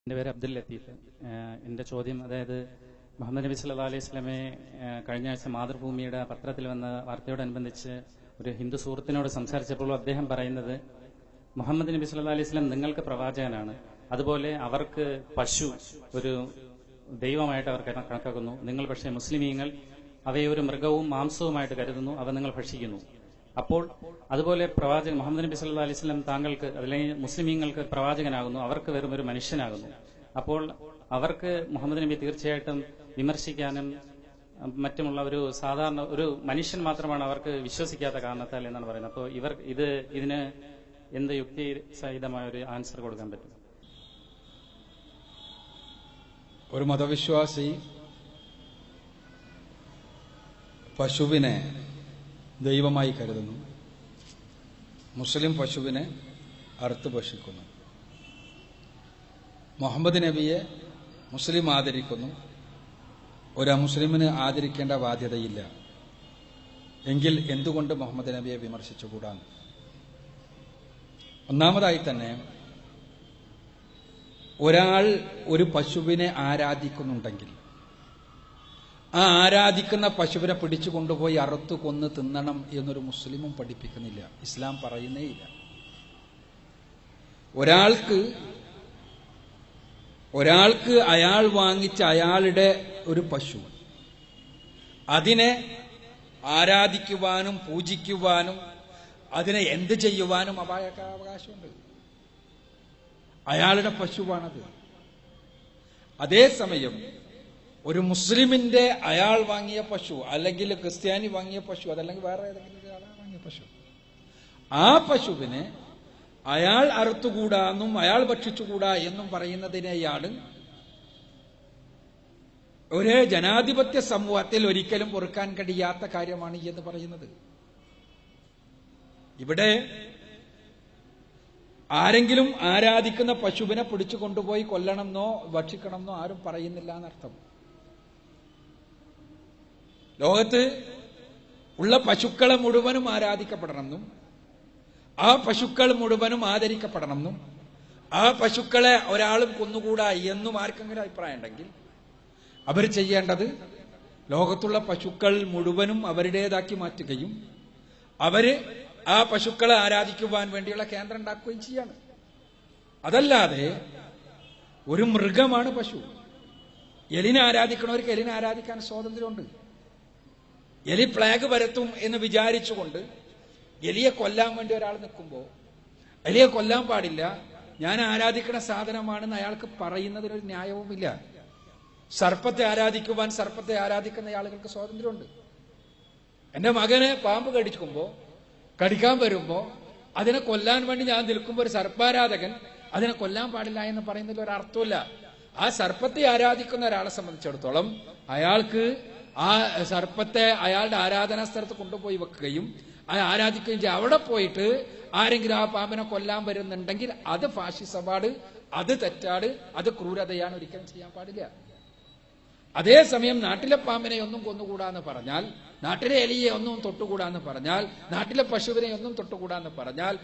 എൻ്റെ പേര് അബ്ദുൽ ലത്തീഫ്. എൻ്റെ ചോദ്യം, അതായത് മുഹമ്മദ് നബി സല്ലല്ലാഹു അലൈഹി വസല്ലമയെ കഴിഞ്ഞ ആഴ്ച മാതൃഭൂമിയുടെ പത്രത്തിൽ വന്ന വാർത്തയോടനുബന്ധിച്ച് ഒരു ഹിന്ദു സുഹൃത്തിനോട് സംസാരിച്ചപ്പോൾ അദ്ദേഹം പറയുന്നത്, മുഹമ്മദ് നബി സല്ലല്ലാഹു അലൈഹി വസല്ലം നിങ്ങൾക്ക് പ്രവാചകനാണ്, അതുപോലെ അവർക്ക് പശു ഒരു ദൈവമായിട്ട് അവർ കണക്കാക്കുന്നു, നിങ്ങൾ പക്ഷേ മുസ്ലിമീങ്ങൾ അവയെ ഒരു മൃഗവും മാംസവുമായിട്ട് കരുതുന്നു, അവ നിങ്ങൾ ഭക്ഷിക്കുന്നു. അപ്പോൾ അതുപോലെ പ്രവാചകൻ മുഹമ്മദ് നബി സല്ലല്ലാഹു അലൈഹി വസല്ലം താങ്കൾക്ക് അല്ലെങ്കിൽ മുസ്ലിമീങ്ങൾക്ക് പ്രവാചകനാകുന്നു, അവർക്ക് വെറും ഒരു മനുഷ്യനാകുന്നു. അപ്പോൾ അവർക്ക് മുഹമ്മദ് നബി തീർച്ചയായിട്ടും വിമർശിക്കാനും മറ്റുമുള്ള ഒരു സാധാരണ ഒരു മനുഷ്യൻ മാത്രമാണ് അവർക്ക് വിശ്വസിക്കാത്ത കാരണത്താൽ എന്നാണ് പറയുന്നത്. അപ്പോൾ ഇതിന് എന്ത് യുക്തി സഹിതമായ ഒരു ആൻസർ കൊടുക്കാൻ പറ്റും? ഒരു മതവിശ്വാസി പശുവിനെ ദൈവമായി കരുതുന്നു, മുസ്ലിം പശുവിനെ അറുത്ത് ഭക്ഷിക്കുന്നു. മുഹമ്മദ് നബിയെ മുസ്ലിം ആദരിക്കുന്നു, ഒരു അമുസ്ലിമിന് ആദരിക്കേണ്ട ബാധ്യതയില്ല. എങ്കിൽ എന്തുകൊണ്ട് മുഹമ്മദ് നബിയെ വിമർശിച്ചുകൂടാണ്? ഒന്നാമതായി തന്നെ ഒരാൾ ഒരു പശുവിനെ ആരാധിക്കുന്നുണ്ടെങ്കിൽ ആ ആരാധിക്കുന്ന പശുവിനെ പിടിച്ചു കൊണ്ടുപോയി അറുത്തു കൊന്ന് തിന്നണം എന്നൊരു മുസ്ലിമും പഠിപ്പിക്കുന്നില്ല, ഇസ്ലാം പറയുന്നേയില്ല. ഒരാൾക്ക് അയാൾ വാങ്ങിച്ച അയാളുടെ ഒരു പശു, അതിനെ ആരാധിക്കുവാനും പൂജിക്കുവാനും അതിനെ എന്ത് ചെയ്യുവാനും അവകാശമുണ്ട്. അയാളുടെ പശുവാണത്. അതേസമയം ഒരു മുസ്ലിമിന്റെ അയാൾ വാങ്ങിയ പശു, അല്ലെങ്കിൽ ക്രിസ്ത്യാനി വാങ്ങിയ പശു, അതല്ലെങ്കിൽ വേറെ ഏതെങ്കിലും ഒരാളെ വാങ്ങിയ പശു, ആ പശുവിനെ അയാൾ അറുത്തുകൂടാന്നും അയാൾ ഭക്ഷിച്ചുകൂടാ എന്നും പറയുന്നതിനെയാണ് ഒരു ജനാധിപത്യ സമൂഹത്തിൽ ഒരിക്കലും പൊറുക്കാൻ കഴിയാത്ത കാര്യമാണ് എന്ന് പറയുന്നത്. ഇവിടെ ആരെങ്കിലും ആരാധിക്കുന്ന പശുവിനെ പിടിച്ചു കൊണ്ടുപോയി കൊല്ലണമെന്നോ ഭക്ഷിക്കണമെന്നോ ആരും പറയുന്നില്ല എന്നർത്ഥം. ലോകത്ത് ഉള്ള പശുക്കളെ മുഴുവനും ആരാധിക്കപ്പെടണമെന്നും ആ പശുക്കൾ മുഴുവനും ആദരിക്കപ്പെടണമെന്നും ആ പശുക്കളെ ഒരാളും കൊന്നുകൂടാ എന്നും ആർക്കെങ്കിലും അഭിപ്രായം ഉണ്ടെങ്കിൽ അവർ ചെയ്യേണ്ടത് ലോകത്തുള്ള പശുക്കൾ മുഴുവനും അവരുടേതാക്കി മാറ്റുകയും അവര് ആ പശുക്കളെ ആരാധിക്കുവാൻ വേണ്ടിയുള്ള കേന്ദ്രം ഉണ്ടാക്കുകയും ചെയ്യാണ്. അതല്ലാതെ ഒരു മൃഗമാണ് പശു. എലിനെ ആരാധിക്കണവർക്ക് എലിനെ ആരാധിക്കാൻ സ്വാതന്ത്ര്യമുണ്ട്. എലി പ്ലേഗ് പരത്തും എന്ന് വിചാരിച്ചുകൊണ്ട് എലിയെ കൊല്ലാൻ വേണ്ടി ഒരാൾ നിൽക്കുമ്പോൾ എലിയെ കൊല്ലാൻ പാടില്ല, ഞാൻ ആരാധിക്കുന്ന സാധനമാണെന്ന് അയാൾക്ക് പറയുന്നതിനൊരു ന്യായവുമില്ല. സർപ്പത്തെ ആരാധിക്കുവാൻ സർപ്പത്തെ ആരാധിക്കുന്ന ആളുകൾക്ക് സ്വാതന്ത്ര്യമുണ്ട്. എന്റെ മകനെ പാമ്പ് കടിക്കാൻ വരുമ്പോ അതിനെ കൊല്ലാൻ വേണ്ടി ഞാൻ നിൽക്കുമ്പോൾ ഒരു സർപ്പാരാധകൻ അതിനെ കൊല്ലാൻ പാടില്ല എന്ന് പറയുന്നതിൽ ഒരർത്ഥമില്ല. ആ സർപ്പത്തെ ആരാധിക്കുന്ന ഒരാളെ സംബന്ധിച്ചിടത്തോളം അയാൾക്ക് ആ സർപ്പത്തെ അയാളുടെ ആരാധനാ സ്ഥലത്ത് കൊണ്ടുപോയി വെക്കുകയും അത് ആരാധിക്കുകയും ചെയ്യും. അവിടെ പോയിട്ട് ആരെങ്കിലും ആ പാമ്പിനെ കൊല്ലാൻ വരുന്നുണ്ടെങ്കിൽ അത് ഫാഷിസമാണ്, അത് തെറ്റാണ്, അത് ക്രൂരതയാണ്, ഒരിക്കലും ചെയ്യാൻ പാടില്ല. അതേസമയം നാട്ടിലെ പാമ്പിനെ ഒന്നും കൊന്നുകൂടാന്ന് പറഞ്ഞാൽ, നാട്ടിലെ എലിയെ ഒന്നും തൊട്ടുകൂടാന്ന് പറഞ്ഞാൽ, നാട്ടിലെ പശുവിനെ ഒന്നും തൊട്ടുകൂടാന്ന് പറഞ്ഞാൽ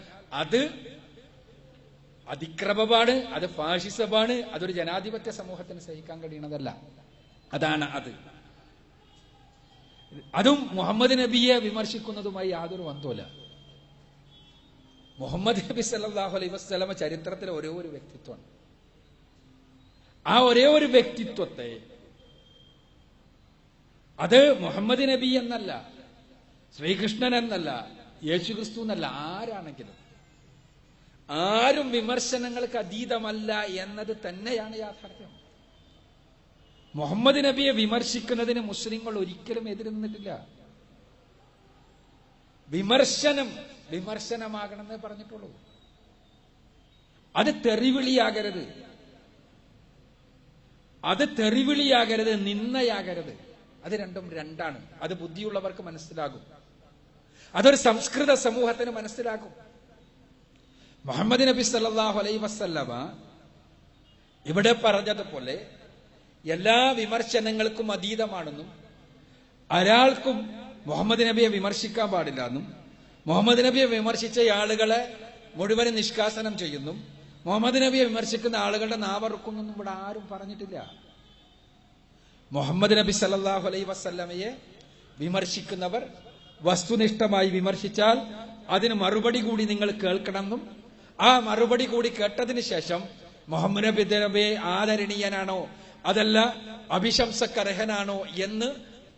അത് അതിക്രമമാണ്, അത് ഫാഷിസമാണ്, അതൊരു ജനാധിപത്യ സമൂഹത്തിന് സഹിക്കാൻ കഴിയുന്നതല്ല. അതാണ് അത്. അതും മുഹമ്മദ് നബിയെ വിമർശിക്കുന്നതുമായി യാതൊരു ബന്ധവുമില്ല. മുഹമ്മദ് നബി സല്ലല്ലാഹു അലൈഹി വസല്ലമ ചരിത്രത്തിലെ ഒരേ ഒരു വ്യക്തിത്വമാണ്. ആ ഒരേ ഒരു വ്യക്തിത്വത്തെ അത് മുഹമ്മദ് നബി എന്നല്ല, ശ്രീകൃഷ്ണൻ എന്നല്ല, യേശുക്രിസ്തു എന്നല്ല, ആരാണെങ്കിലും ആരും വിമർശനങ്ങൾക്ക് അതീതമല്ല എന്നത് തന്നെയാണ് യാഥാർത്ഥ്യം. മുഹമ്മദ് നബിയെ വിമർശിക്കുന്നതിന് മുസ്ലിങ്ങൾ ഒരിക്കലും എതിര് നിന്നിട്ടില്ല. വിമർശനമാകണമെന്നേ പറഞ്ഞിട്ടുള്ളൂ. അത് തെറിവിളിയാകരുത്, നിന്നയാകരുത്. അത് രണ്ടും രണ്ടാണ്. അത് ബുദ്ധിയുള്ളവർക്ക് മനസ്സിലാകും, അതൊരു സംസ്കൃത സമൂഹത്തിന് മനസ്സിലാകും. മുഹമ്മദ് നബി സല്ലല്ലാഹു അലൈഹി വസല്ലമ ഇവിടെ പറഞ്ഞതുപോലെ എല്ലാ വിമർശനങ്ങൾക്കും അതീതമാണെന്നും ഒരാൾക്കും മുഹമ്മദ് നബിയെ വിമർശിക്കാൻ പാടില്ല എന്നും മുഹമ്മദ് നബിയെ വിമർശിച്ച ആളുകളെ മുഴുവനും നിഷ്കാസനം ചെയ്യുന്നു, മുഹമ്മദ് നബിയെ വിമർശിക്കുന്ന ആളുകളുടെ നാവറുക്കുന്നൊന്നും ഇവിടെ ആരും പറഞ്ഞിട്ടില്ല. മുഹമ്മദ് നബി സല്ലല്ലാഹു അലൈഹി വസല്ലമയെ വിമർശിക്കുന്നവർ വസ്തുനിഷ്ഠമായി വിമർശിച്ചാൽ അതിന് മറുപടി കൂടി നിങ്ങൾ കേൾക്കണമെന്നും ആ മറുപടി കൂടി കേട്ടതിന് ശേഷം മുഹമ്മദ് നബിയെ ആദരണീയനാണോ അതല്ല അഭിശംസക്കർഹനാണോ എന്ന്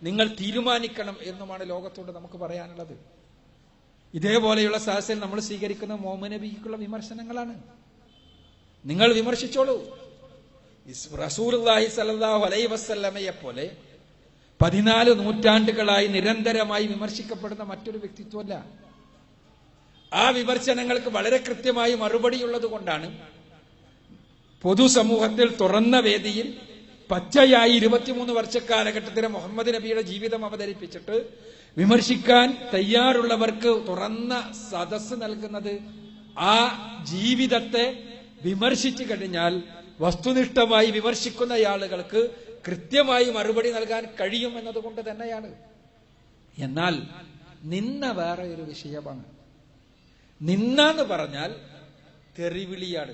നിങ്ങൾ തീരുമാനിക്കണം എന്നുമാണ് ലോകത്തോട് നമുക്ക് പറയാനുള്ളത്. ഇതേപോലെയുള്ള സദസ്സിൽ നമ്മൾ സ്വീകരിക്കുന്ന മുഹമ്മദ് നബിക്കുള്ള വിമർശനങ്ങളാണ്. നിങ്ങൾ വിമർശിച്ചോളൂ. റസൂലുള്ളാഹി സ്വല്ലല്ലാഹു അലൈഹി വസല്ലമയെ പോലെ 14 നൂറ്റാണ്ടുകളായി നിരന്തരമായി വിമർശിക്കപ്പെടുന്ന മറ്റൊരു വ്യക്തിത്വമല്ല. ആ വിമർശനങ്ങൾക്ക് വളരെ കൃത്യമായി മറുപടിയുള്ളത് കൊണ്ടാണ് പൊതുസമൂഹത്തിൽ തുറന്ന വേദിയിൽ പച്ചയായി 23 വർഷക്കാലഘട്ടത്തിലെ മുഹമ്മദ് നബിയുടെ ജീവിതം അവതരിപ്പിച്ചിട്ട് വിമർശിക്കാൻ തയ്യാറുള്ളവർക്ക് തുറന്ന സദസ്സ് നൽകുന്നത് ആ ജീവിതത്തെ വിമർശിച്ചു കഴിഞ്ഞാൽ വസ്തുനിഷ്ഠമായി വിമർശിക്കുന്ന ആളുകൾക്ക് കൃത്യമായി മറുപടി നൽകാൻ കഴിയും എന്നതുകൊണ്ട് തന്നെയാണ്. എന്നാൽ നിന്ന വേറെ ഒരു വിഷയമാണ്. നിന്നെന്ന് പറഞ്ഞാൽ തെറിവിളിയാണ്.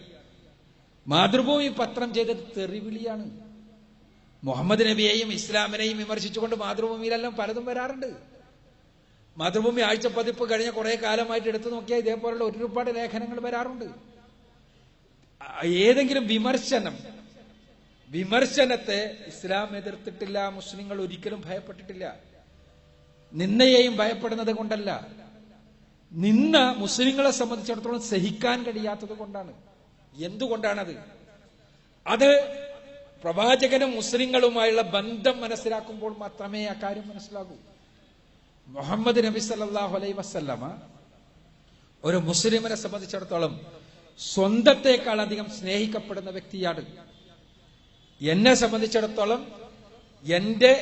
മാതൃഭൂമി പത്രം ചെയ്തത് തെറിവിളിയാണ്. മുഹമ്മദ് നബിയെയും ഇസ്ലാമിനെയും വിമർശിച്ചുകൊണ്ട് മാതൃഭൂമിയിലെല്ലാം പലതും വരാറുണ്ട്. മാതൃഭൂമി ആഴ്ചപ്പതിപ്പ് കഴിഞ്ഞ കുറെ കാലമായിട്ട് എടുത്തു നോക്കിയാൽ ഇതേപോലുള്ള ഒരുപാട് ലേഖനങ്ങൾ വരാറുണ്ട്. ഏതെങ്കിലും വിമർശനത്തെ ഇസ്ലാം എതിർത്തിട്ടില്ല. മുസ്ലിങ്ങൾ ഒരിക്കലും ഭയപ്പെട്ടിട്ടില്ല. നിന്നയെയും ഭയപ്പെടുന്നത് കൊണ്ടല്ല, നിന്ന മുസ്ലിങ്ങളെ സംബന്ധിച്ചിടത്തോളം സഹിക്കാൻ കഴിയാത്തത് കൊണ്ടാണ്. എന്തുകൊണ്ടാണത്? അത് പ്രവാചകനും മുസ്ലിങ്ങളുമായുള്ള ബന്ധം മനസ്സിലാക്കുമ്പോൾ മാത്രമേ ആ കാര്യം മനസ്സിലാകൂ. മുഹമ്മദ് നബി സല്ലല്ലാഹു അലൈഹി വസല്ലമ ഒരു മുസ്ലിമിനെ സംബന്ധിച്ചിടത്തോളം സ്വന്തത്തെക്കാൾ അധികം സ്നേഹിക്കപ്പെടുന്ന വ്യക്തിയാണ്. എന്നെ സംബന്ധിച്ചിടത്തോളം എന്റെ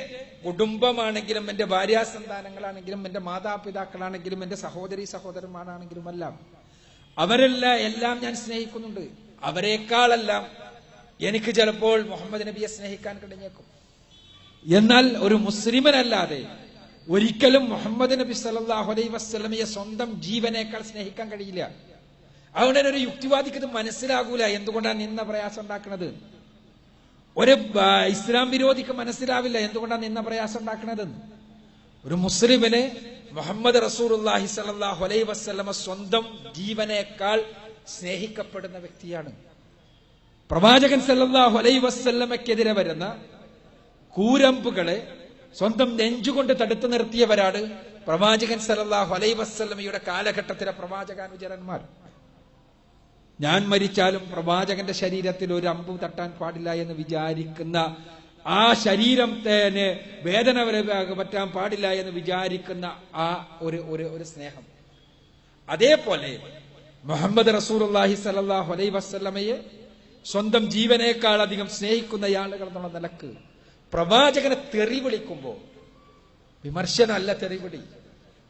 കുടുംബമാണെങ്കിലും എന്റെ ഭാര്യാസന്താനങ്ങളാണെങ്കിലും എന്റെ മാതാപിതാക്കളാണെങ്കിലും എന്റെ സഹോദരി സഹോദരന്മാരാണെങ്കിലും എല്ലാം ഞാൻ സ്നേഹിക്കുന്നുണ്ട്. അവരെക്കാളെല്ലാം എനിക്ക് ചിലപ്പോൾ മുഹമ്മദ് നബിയെ സ്നേഹിക്കാൻ കഴിഞ്ഞേക്കും. എന്നാൽ ഒരു മുസ്ലിമനല്ലാതെ ഒരിക്കലും മുഹമ്മദ് നബി സല്ലല്ലാഹു അലൈഹി വസല്ലമയെ സ്വന്തം ജീവനേക്കാൾ സ്നേഹിക്കാൻ കഴിയില്ല. അതുകൊണ്ട് തന്നെ ഒരു യുക്തിവാദിക്ക് ഇത് മനസ്സിലാകൂല. എന്തുകൊണ്ടാണ് നിന്ന പ്രയാസം ഉണ്ടാക്കുന്നത്? ഒരു ഇസ്ലാം വിരോധിക്ക് മനസ്സിലാവില്ല എന്തുകൊണ്ടാണ് നിന്ന പ്രയാസം ഉണ്ടാക്കുന്നത്. ഒരു മുസ്ലിമിനെ മുഹമ്മദ് റസൂലുള്ളാഹി സ്വല്ലല്ലാഹു അലൈഹി വസല്ലമ സ്വന്തം ജീവനേക്കാൾ സ്നേഹിക്കപ്പെടുന്ന വ്യക്തിയാണ്. പ്രവാചകൻ സല്ലല്ലാഹു അലൈഹി വസല്ലമയ്ക്കെതിരെ വരുന്ന കൂരമ്പുകളെ സ്വന്തം നെഞ്ചുകൊണ്ട് തടുത്തു നിർത്തിയവരാണ് പ്രവാചകൻ സല്ലല്ലാഹു അലൈഹി വസല്ലമയുടെ കാലഘട്ടത്തിലെ പ്രവാചകാനുചരന്മാർ. ഞാൻ മരിച്ചാലും പ്രവാചകന്റെ ശരീരത്തിൽ ഒരു അമ്പ് തട്ടാൻ പാടില്ല എന്ന് വിചാരിക്കുന്ന, ആ ശരീരത്തിന് വേദന പറ്റാൻ പാടില്ല എന്ന് വിചാരിക്കുന്ന ആ ഒരു സ്നേഹം. അതേപോലെ മുഹമ്മദ് റസൂലുള്ളാഹി സ്വല്ലല്ലാഹു അലൈഹി വസല്ലമയെ സ്വന്തം ജീവനേക്കാൾ അധികം സ്നേഹിക്കുന്ന ആളുകൾ എന്നുള്ള നിലക്ക് പ്രവാചകനെ തെറി വിളിക്കുമ്പോ, വിമർശനമല്ല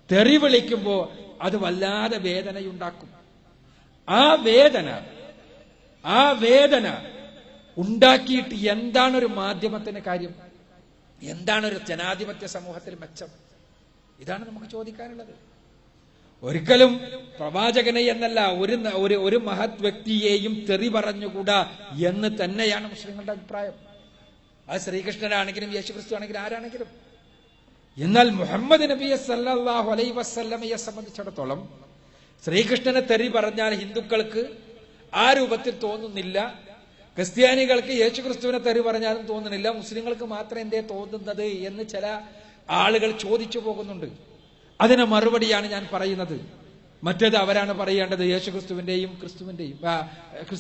തെറി വിളിക്കുമ്പോ അത് വല്ലാതെ വേദനയുണ്ടാക്കും. ആ വേദന ഉണ്ടാക്കിയിട്ട് എന്താണ് ഒരു മാധ്യമത്തിന് കാര്യം? എന്താണ് ഒരു ജനാധിപത്യ സമൂഹത്തിൽ മെച്ചം? ഇതാണ് നമുക്ക് ചോദിക്കാനുള്ളത്. ഒരിക്കലും പ്രവാചകനെ എന്നല്ല ഒരു മഹത് വ്യക്തിയെയും തെറി പറഞ്ഞുകൂടാ എന്ന് തന്നെയാണ് മുസ്ലിങ്ങളുടെ അഭിപ്രായം. അത് ശ്രീകൃഷ്ണനാണെങ്കിലും യേശുക്രിസ്തു ആണെങ്കിലും ആരാണെങ്കിലും. എന്നാൽ മുഹമ്മദ് നബിയെ സല്ലല്ലാഹു അലൈഹി വസല്ലമയെ സംബന്ധിച്ചിടത്തോളം ശ്രീകൃഷ്ണനെ തെറി പറഞ്ഞാൽ ഹിന്ദുക്കൾക്ക് ആ രൂപത്തിൽ തോന്നുന്നില്ല, ക്രിസ്ത്യാനികൾക്ക് യേശുക്രിസ്തുവിനെ തെറി പറഞ്ഞാലും തോന്നുന്നില്ല, മുസ്ലിങ്ങൾക്ക് മാത്രം എന്തേ തോന്നുന്നത് എന്ന് ചില ആളുകൾ ചോദിച്ചു പോകുന്നുണ്ട്. അതിന് മറുപടിയാണ് ഞാൻ പറയുന്നത്. മറ്റേത് അവരാണ് പറയേണ്ടത്, യേശുക്രിസ്തുവിന്റെയും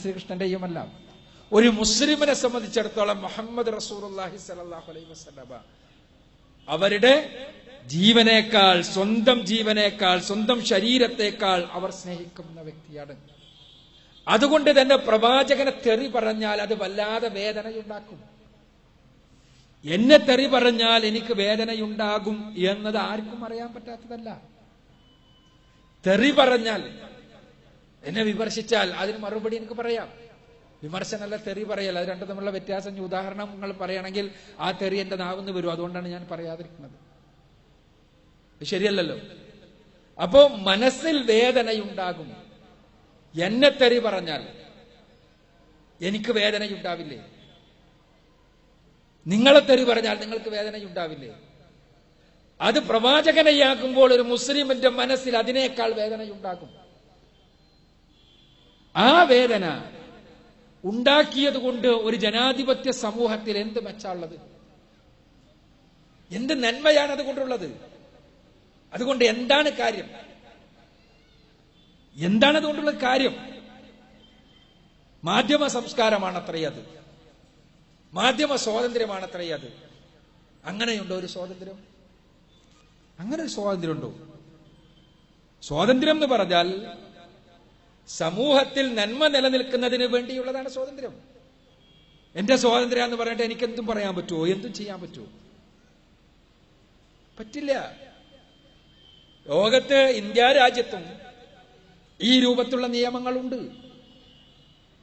ശ്രീകൃഷ്ണന്റെയും അല്ല. ഒരു മുസ്ലിമിനെ സംബന്ധിച്ചിടത്തോളം മുഹമ്മദ് റസൂലുള്ളാഹി സ്വല്ലല്ലാഹു അലൈഹി വസല്ലമ അവരുടെ ജീവനേക്കാൾ, സ്വന്തം ജീവനേക്കാൾ, സ്വന്തം ശരീരത്തെക്കാൾ അവർ സ്നേഹിക്കുന്ന വ്യക്തിയാണ്. അതുകൊണ്ട് തന്നെ പ്രവാചകനെ തെറി പറഞ്ഞാൽ അത് വല്ലാതെ വേദനയുണ്ടാക്കും. എന്നെ തെറി പറഞ്ഞാൽ എനിക്ക് വേദനയുണ്ടാകും എന്നത് ആർക്കും അറിയാൻ പറ്റാത്തതല്ല. തെറി പറഞ്ഞാൽ, എന്നെ വിമർശിച്ചാൽ അതിന് മറുപടി എനിക്ക് പറയാം. വിമർശനമല്ല തെറി പറയൽ, അത് രണ്ടും തമ്മിലുള്ള വ്യത്യാസം. ഉദാഹരണങ്ങൾ പറയുകയാണെങ്കിൽ ആ തെറി എന്റെ നാവിന്ന് വരും, അതുകൊണ്ടാണ് ഞാൻ പറയാതിരിക്കുന്നത്. ശരിയല്ലല്ലോ. അപ്പോ മനസ്സിൽ വേദനയുണ്ടാകും. എന്നെ തെറി പറഞ്ഞാൽ എനിക്ക് വേദനയുണ്ടാവില്ലേ? നിങ്ങളെ തെറി പറഞ്ഞാൽ നിങ്ങൾക്ക് വേദനയുണ്ടാവില്ലേ? അത് പ്രവാചകനെയാകുമ്പോൾ ഒരു മുസ്ലിമിന്റെ മനസ്സിൽ അതിനേക്കാൾ വേദനയുണ്ടാകും. ആ വേദന ഉണ്ടാക്കിയത് കൊണ്ട് ഒരു ജനാധിപത്യ സമൂഹത്തിൽ എന്ത് മെച്ചാണുള്ളത്? എന്ത് നന്മയാണ് അതുകൊണ്ടുള്ളത്? അതുകൊണ്ട് എന്താണ് കാര്യം? എന്താണ് അതുകൊണ്ടുള്ള കാര്യം? മാധ്യമ സംസ്കാരമാണത്രേ അത്. മാധ്യമ സ്വാതന്ത്ര്യമാണത്രേ അത്. അങ്ങനെയുണ്ടോ ഒരു സ്വാതന്ത്ര്യം? അങ്ങനെ ഒരു സ്വാതന്ത്ര്യമുണ്ടോ? സ്വാതന്ത്ര്യം എന്ന് പറഞ്ഞാൽ സമൂഹത്തിൽ നന്മ നിലനിൽക്കുന്നതിന് വേണ്ടിയുള്ളതാണ് സ്വാതന്ത്ര്യം. എന്റെ സ്വാതന്ത്ര്യം എന്ന് പറഞ്ഞിട്ട് എനിക്കെന്തും പറയാൻ പറ്റുമോ? എന്തും ചെയ്യാൻ പറ്റുമോ? പറ്റില്ല. ലോകത്ത് ഇന്ത്യ രാജ്യത്തും ഈ രൂപത്തിലുള്ള നിയമങ്ങളുണ്ട്.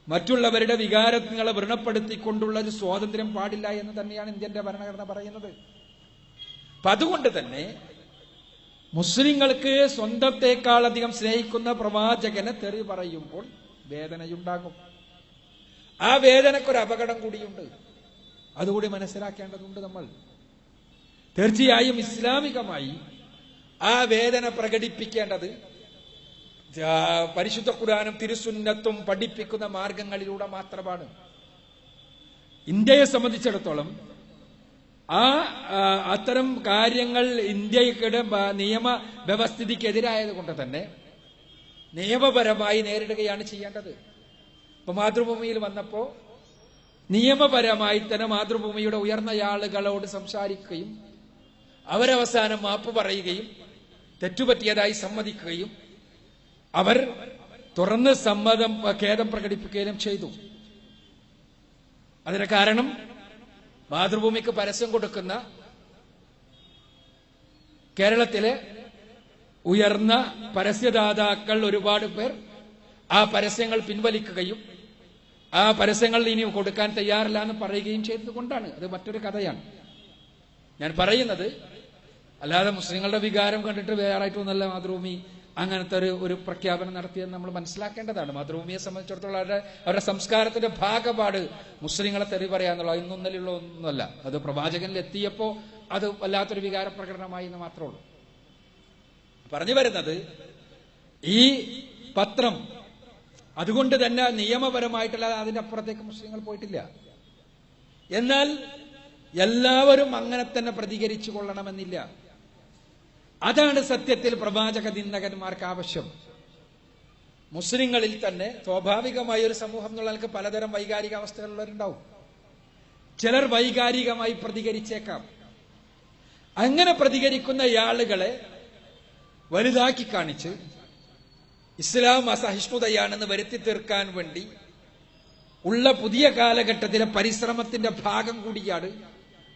മറ്റുള്ളവരുടെ വികാരങ്ങളെ വ്രണപ്പെടുത്തിക്കൊണ്ടുള്ള ഒരു സ്വാതന്ത്ര്യം പാടില്ല എന്ന് തന്നെയാണ് ഇന്ത്യന്റെ ഭരണഘടന പറയുന്നത്. അപ്പൊ അതുകൊണ്ട് തന്നെ മുസ്ലിങ്ങൾക്ക് സ്വന്തത്തെക്കാളധികം സ്നേഹിക്കുന്ന പ്രവാചകനെ തെറി പറയുമ്പോൾ വേദനയുണ്ടാകും. ആ വേദനക്കൊരു അപകടം കൂടിയുണ്ട്. അതുകൂടി മനസ്സിലാക്കേണ്ടതുണ്ട് നമ്മൾ. തീർച്ചയായും ഇസ്ലാമികമായി ആ വേദന പ്രകടിപ്പിക്കേണ്ടത് പരിശുദ്ധ ഖുർആനും തിരുസുന്നത്തും പഠിപ്പിക്കുന്ന മാർഗങ്ങളിലൂടെ മാത്രമാണ്. ഇന്ത്യയെ സംബന്ധിച്ചിടത്തോളം അത്തരം കാര്യങ്ങൾ ഇന്ത്യയുടെ നിയമ വ്യവസ്ഥിതിക്കെതിരായത് കൊണ്ട് തന്നെ നിയമപരമായി നേരിടുകയാണ് ചെയ്യേണ്ടത്. ഇപ്പൊ മാതൃഭൂമിയിൽ വന്നപ്പോ നിയമപരമായി തന്നെ മാതൃഭൂമിയുടെ ഉയർന്ന ആളുകളോട് സംസാരിക്കുകയും അവരവസാനം മാപ്പ് പറയുകയും തെറ്റുപറ്റിയതായി സമ്മതിക്കുകയും അവർ തുറന്ന് ഖേദം പ്രകടിപ്പിക്കുകയും ചെയ്തു. അതിന് കാരണം മാതൃഭൂമിക്ക് പരസ്യം കൊടുക്കുന്ന കേരളത്തിലെ ഉയർന്ന പരസ്യദാതാക്കൾ ഒരുപാട് പേർ ആ പരസ്യങ്ങൾ പിൻവലിക്കുകയും ആ പരസ്യങ്ങൾ ഇനി കൊടുക്കാൻ തയ്യാറില്ല എന്ന് പറയുകയും ചെയ്തതുകൊണ്ടാണ്. അത് മറ്റൊരു കഥയാണ്. ഞാൻ പറയുന്നത് അല്ലാതെ മുസ്ലിങ്ങളുടെ വികാരം കണ്ടിട്ട് വേറായിട്ടൊന്നല്ല മാതൃഭൂമി അങ്ങനത്തെ ഒരു പ്രഖ്യാപനം നടത്തിയെന്ന് നമ്മൾ മനസ്സിലാക്കേണ്ടതാണ്. മാതൃഭൂമിയെ സംബന്ധിച്ചിടത്തോളം അവരുടെ സംസ്കാരത്തിന്റെ ഭാഗപാട് മുസ്ലിങ്ങളെ തെറി പറയാന്നുള്ളത് ഇന്നൊന്നലുള്ള ഒന്നുമല്ല. അത് പ്രവാചകനിൽ എത്തിയപ്പോ അത് വല്ലാത്തൊരു വികാര പ്രകടനമായി എന്ന് മാത്രമേ ഉള്ളൂ. പറഞ്ഞു വരുന്നത് ഈ പത്രം അതുകൊണ്ട് തന്നെ നിയമപരമായിട്ടല്ലാതെ അതിന്റെ അപ്പുറത്തേക്ക് മുസ്ലിങ്ങൾ പോയിട്ടില്ല. എന്നാൽ എല്ലാവരും അങ്ങനെ തന്നെ പ്രതികരിച്ചു കൊള്ളണമെന്നില്ല. അതാണ് സത്യത്തിൽ പ്രവാചക നിന്ദകന്മാർക്ക് ആവശ്യം. മുസ്ലിങ്ങളിൽ തന്നെ സ്വാഭാവികമായ ഒരു സമൂഹം എന്നുള്ളവർക്ക് പലതരം വൈകാരിക അവസ്ഥകളുള്ളവരുണ്ടാവും. ചിലർ വൈകാരികമായി പ്രതികരിച്ചേക്കാം. അങ്ങനെ പ്രതികരിക്കുന്ന ആളുകളെ വലുതാക്കി കാണിച്ച് ഇസ്ലാം അസഹിഷ്ണുതയാണെന്ന് വരുത്തി തീർക്കാൻ വേണ്ടി ഉള്ള പുതിയ കാലഘട്ടത്തിലെ പരിശ്രമത്തിന്റെ ഭാഗം കൂടിയാണ്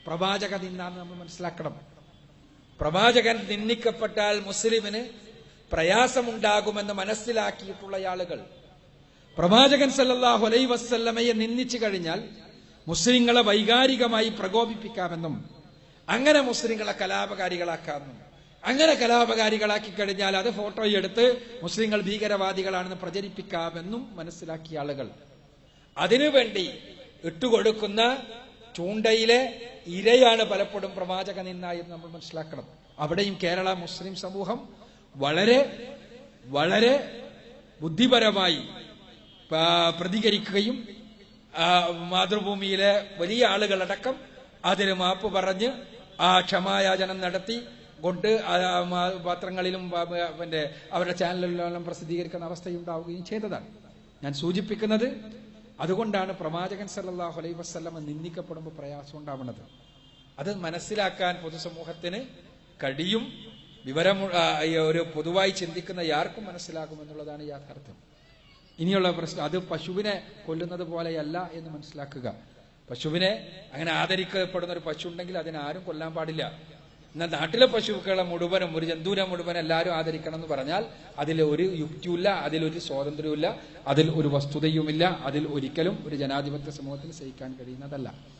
പ്രവാചക നിന്നാന്ന് നമ്മൾ മനസ്സിലാക്കണം. പ്രവാചകൻ നിന്ദിക്കപ്പെട്ടാൽ മുസ്ലിമിന് പ്രയാസമുണ്ടാകുമെന്ന് മനസ്സിലാക്കിയിട്ടുള്ള ആളുകൾ പ്രവാചകൻ സല്ലല്ലാഹു അലൈഹി വസല്ലമയെ നിന്ദിച്ചു കഴിഞ്ഞാൽ മുസ്ലിങ്ങളെ വൈകാരികമായി പ്രകോപിപ്പിക്കാമെന്നും അങ്ങനെ മുസ്ലിങ്ങളെ കലാപകാരികളാക്കാമെന്നും അങ്ങനെ കലാപകാരികളാക്കി കഴിഞ്ഞാൽ അത് ഫോട്ടോയെടുത്ത് മുസ്ലിങ്ങൾ ഭീകരവാദികളാണെന്ന് പ്രചരിപ്പിക്കാമെന്നും മനസ്സിലാക്കിയ ആളുകൾ അതിനുവേണ്ടി ഇട്ടുകൊടുക്കുന്ന ചൂണ്ടയിലെ ഇരയാണ് പലപ്പോഴും പ്രവാചക നിന്ന എന്ന് നമ്മൾ മനസ്സിലാക്കണം. അവിടെയും കേരള മുസ്ലിം സമൂഹം വളരെ വളരെ ബുദ്ധിപരമായി പ്രതികരിക്കുകയും മാതൃഭൂമിയിലെ വലിയ ആളുകളടക്കം അതിന് മാപ്പ് പറഞ്ഞ് ആ ക്ഷമായാചനം നടത്തി കൊണ്ട് പത്രങ്ങളിലും അവരുടെ ചാനലുകളിലും പ്രസിദ്ധീകരിക്കുന്ന അവസ്ഥയുണ്ടാവുകയും ചെയ്തതാണ്. ഞാൻ സൂചിപ്പിക്കുന്നത് അതുകൊണ്ടാണ് പ്രവാചകൻ സല്ലല്ലാഹു അലൈഹി വസല്ലമ നിന്ദിക്കപ്പെടുമ്പോൾ പ്രയാസം ഉണ്ടാവുന്നത്. അത് മനസ്സിലാക്കാൻ പൊതുസമൂഹത്തിന് കഴിയും. വിവരം ഒരു പൊതുവായി ചിന്തിക്കുന്ന ആർക്കും മനസ്സിലാകുമെന്നുള്ളതാണ് യാഥാർത്ഥ്യം. ഇനിയുള്ള പ്രശ്നം അത് പശുവിനെ കൊല്ലുന്നത് പോലെയല്ല എന്ന് മനസ്സിലാക്കുക. പശുവിനെ അങ്ങനെ ആദരിക്കപ്പെടുന്ന ഒരു പശു ഉണ്ടെങ്കിൽ അതിനെ ആരും കൊല്ലാൻ പാടില്ല. എന്നാൽ നാട്ടിലെ പശുക്കളെ മുഴുവനും ഒരു ജന്തുവിനെ മുഴുവൻ എല്ലാവരും ആദരിക്കണം എന്ന് പറഞ്ഞാൽ അതിൽ ഒരു യുക്തിയുമില്ല, അതിലൊരു സ്വാതന്ത്ര്യവുമില്ല, അതിൽ ഒരു വസ്തുതയുമില്ല. അതിൽ ഒരിക്കലും ഒരു ജനാധിപത്യ സമൂഹത്തിൽ സഹിക്കാൻ കഴിയുന്നതല്ല.